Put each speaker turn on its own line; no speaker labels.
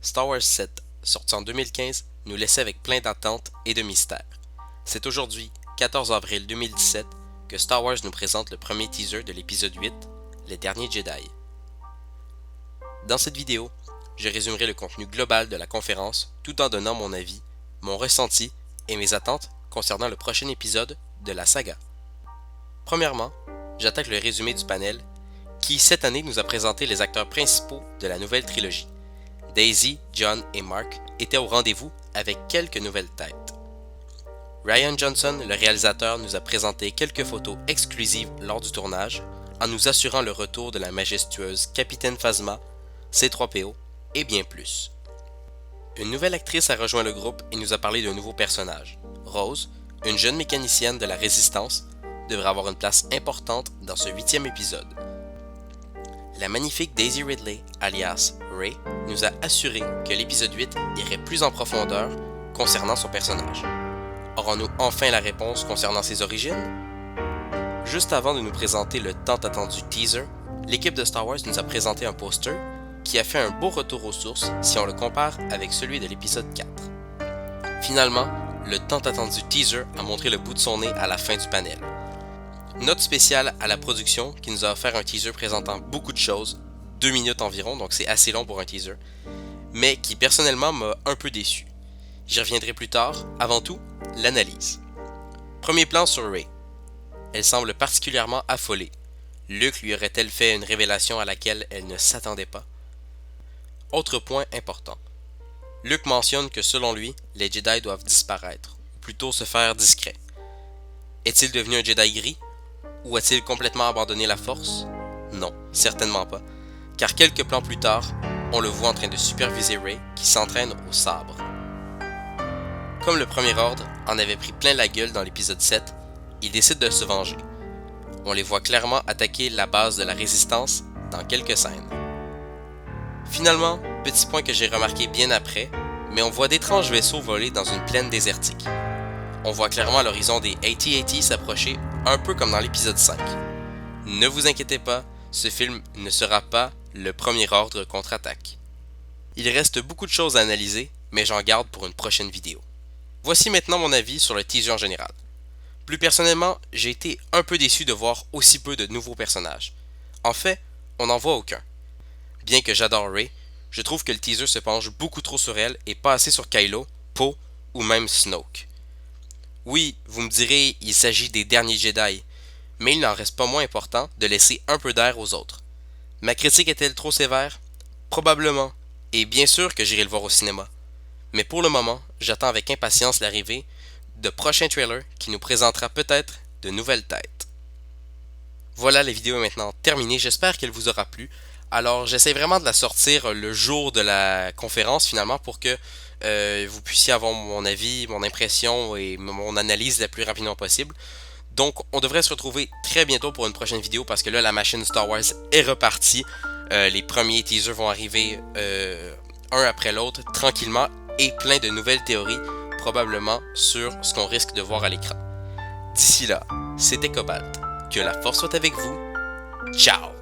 Star Wars 7, sorti en 2015, nous laissait avec plein d'attentes et de mystères. C'est aujourd'hui, 14 avril 2017, que Star Wars nous présente le premier teaser de l'épisode 8, Les Derniers Jedi. Dans cette vidéo, je résumerai le contenu global de la conférence tout en donnant mon avis, mon ressenti et mes attentes concernant le prochain épisode de la saga. Premièrement, j'attaque le résumé du panel qui, cette année, nous a présenté les acteurs principaux de la nouvelle trilogie. Daisy, John et Mark étaient au rendez-vous avec quelques nouvelles têtes. Rian Johnson, le réalisateur, nous a présenté quelques photos exclusives lors du tournage, en nous assurant le retour de la majestueuse Capitaine Phasma, C-3PO et bien plus. Une nouvelle actrice a rejoint le groupe et nous a parlé d'un nouveau personnage. Rose, une jeune mécanicienne de la Résistance, devrait avoir une place importante dans ce 8e épisode. La magnifique Daisy Ridley, alias Rey, nous a assuré que l'épisode 8 irait plus en profondeur concernant son personnage. Aurons-nous enfin la réponse concernant ses origines? Juste avant de nous présenter le tant attendu teaser, l'équipe de Star Wars nous a présenté un poster qui a fait un beau retour aux sources si on le compare avec celui de l'épisode 4. Finalement, le tant attendu teaser a montré le bout de son nez à la fin du panel. Note spéciale à la production qui nous a offert un teaser présentant beaucoup de choses, 2 minutes environ, donc c'est assez long pour un teaser, mais qui personnellement m'a un peu déçu. J'y reviendrai plus tard. Avant tout, l'analyse. Premier plan sur Rey. Elle semble particulièrement affolée. Luke lui aurait-elle fait une révélation à laquelle elle ne s'attendait pas? Autre point important. Luke mentionne que selon lui, les Jedi doivent disparaître, ou plutôt se faire discrets. Est-il devenu un Jedi gris? Ou a-t-il complètement abandonné la Force? Non, certainement pas, car quelques plans plus tard, on le voit en train de superviser Rey qui s'entraîne au sabre. Comme le Premier Ordre en avait pris plein la gueule dans l'épisode 7, il décide de se venger. On les voit clairement attaquer la base de la Résistance dans quelques scènes. Finalement, petit point que j'ai remarqué bien après, mais on voit d'étranges vaisseaux voler dans une plaine désertique. On voit clairement l'horizon des AT-AT s'approcher, un peu comme dans l'épisode 5. Ne vous inquiétez pas, ce film ne sera pas le Premier Ordre contre-attaque. Il reste beaucoup de choses à analyser, mais j'en garde pour une prochaine vidéo. Voici maintenant mon avis sur le teaser en général. Plus personnellement, j'ai été un peu déçu de voir aussi peu de nouveaux personnages. En fait, on n'en voit aucun. Bien que j'adore Rey, je trouve que le teaser se penche beaucoup trop sur elle et pas assez sur Kylo, Poe ou même Snoke. Oui, vous me direz, il s'agit des derniers Jedi, mais il n'en reste pas moins important de laisser un peu d'air aux autres. Ma critique est-elle trop sévère? Probablement, et bien sûr que j'irai le voir au cinéma. Mais pour le moment, j'attends avec impatience l'arrivée de prochains trailers qui nous présentera peut-être de nouvelles têtes. Voilà, la vidéo est maintenant terminée, j'espère qu'elle vous aura plu. Alors j'essaie vraiment de la sortir le jour de la conférence finalement pour que vous puissiez avoir mon avis, mon impression et mon analyse la plus rapidement possible. Donc on devrait se retrouver très bientôt pour une prochaine vidéo parce que là la machine Star Wars est repartie. Les premiers teasers vont arriver un après l'autre tranquillement et plein de nouvelles théories probablement sur ce qu'on risque de voir à l'écran. D'ici là, c'était Cobalt. Que la force soit avec vous. Ciao!